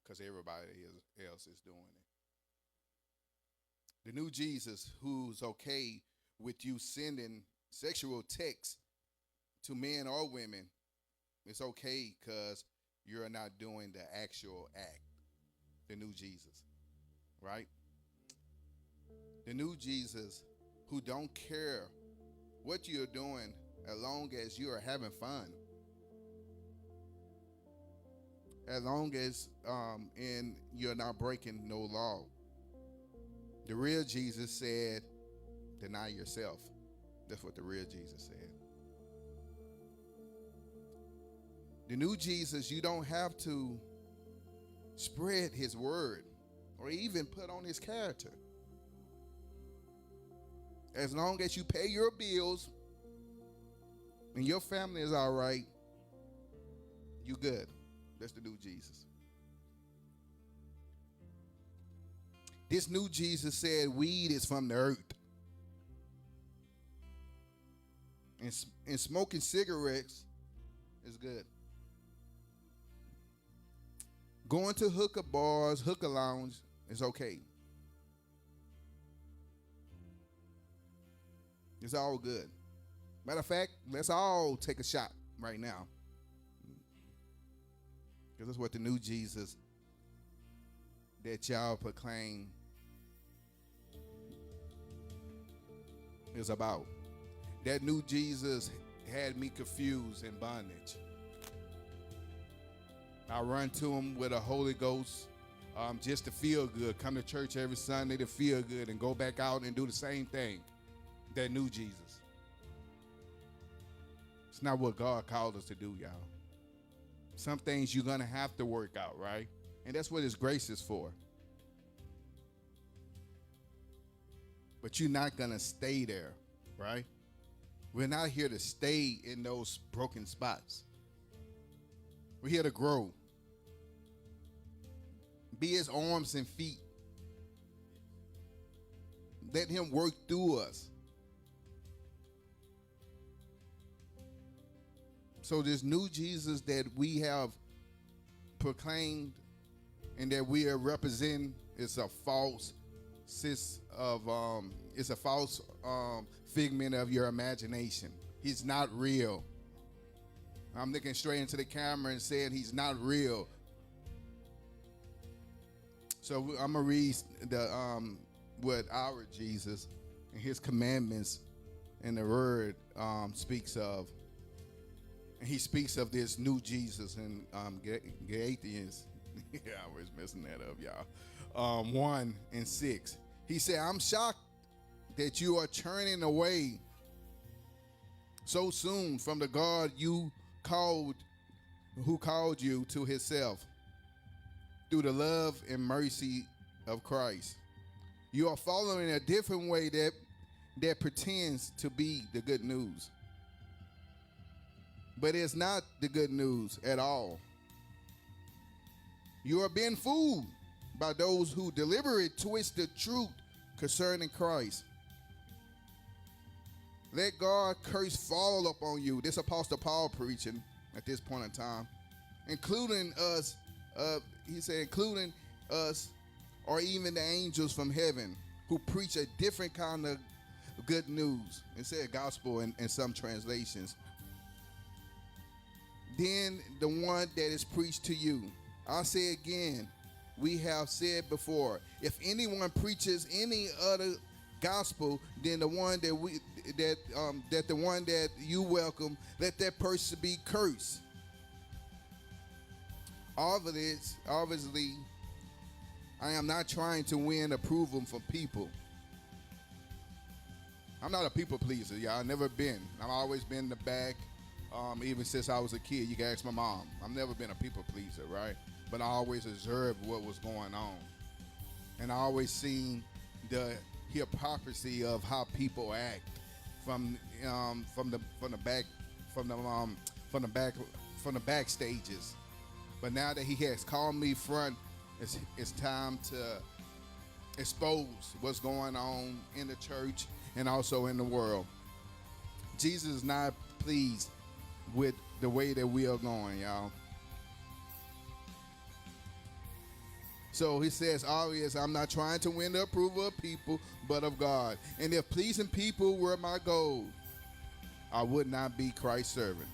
because everybody else is doing it. The new Jesus who's okay with you sending sexual texts to men or women, it's okay because you're not doing the actual act. The new Jesus, right? The new Jesus who don't care what you're doing as long as you are having fun. As long as and you're not breaking no law. The real Jesus said, deny yourself. That's what the real Jesus said. The new Jesus, you don't have to spread his word or even put on his character. As long as you pay your bills and your family is all right, you good. That's the new Jesus. This new Jesus said weed is from the earth. And smoking cigarettes is good. Going to hookah bars, hookah lounge is okay. It's all good. Matter of fact, let's all take a shot right now. Because that's what the new Jesus that y'all proclaim is about. That new Jesus had me confused in bondage. I run to him with a Holy Ghost just to feel good. Come to church every Sunday to feel good and go back out and do the same thing. That new Jesus. It's not what God called us to do, y'all. Some things you're going to have to work out, right? And that's what his grace is for. But you're not going to stay there, right? We're not here to stay in those broken spots. We're here to grow. Be his arms and feet. Let him work through us. So this new Jesus that we have proclaimed and that we are representing is a false it's a false figment of your imagination. He's not real. I'm looking straight into the camera and saying he's not real. So I'm gonna read the what our Jesus and his commandments and the word speaks of. And he speaks of this new Jesus in Galatians. Yeah, I was messing that up, y'all. 1 and 6. He said, I'm shocked that you are turning away so soon from the God who called you to himself through the love and mercy of Christ. You are following a different way that pretends to be the good news. But it's not the good news at all. You are being fooled by those who deliberately twist the truth concerning Christ. Let God's curse fall upon you. This Apostle Paul preaching at this point in time, including us. He said, including us, or even the angels from heaven who preach a different kind of good news. It said gospel in some translations. Then the one that is preached to you. I'll say again, we have said before, if anyone preaches any other gospel than the one that the one that you welcome, let that person be cursed. Obviously, I am not trying to win approval from people. I'm not a people pleaser, y'all. I've never been. I've always been in the back. Even since I was a kid, you can ask my mom. I've never been a people pleaser, right? But I always observed what was going on, and I always seen the hypocrisy of how people act from the back stages. But now that he has called me front, it's time to expose what's going on in the church and also in the world. Jesus is not pleased with the way that we are going, y'all. So he says, obvious, I'm not trying to win the approval of people, but of God. And if pleasing people were my goal, I would not be Christ's servant.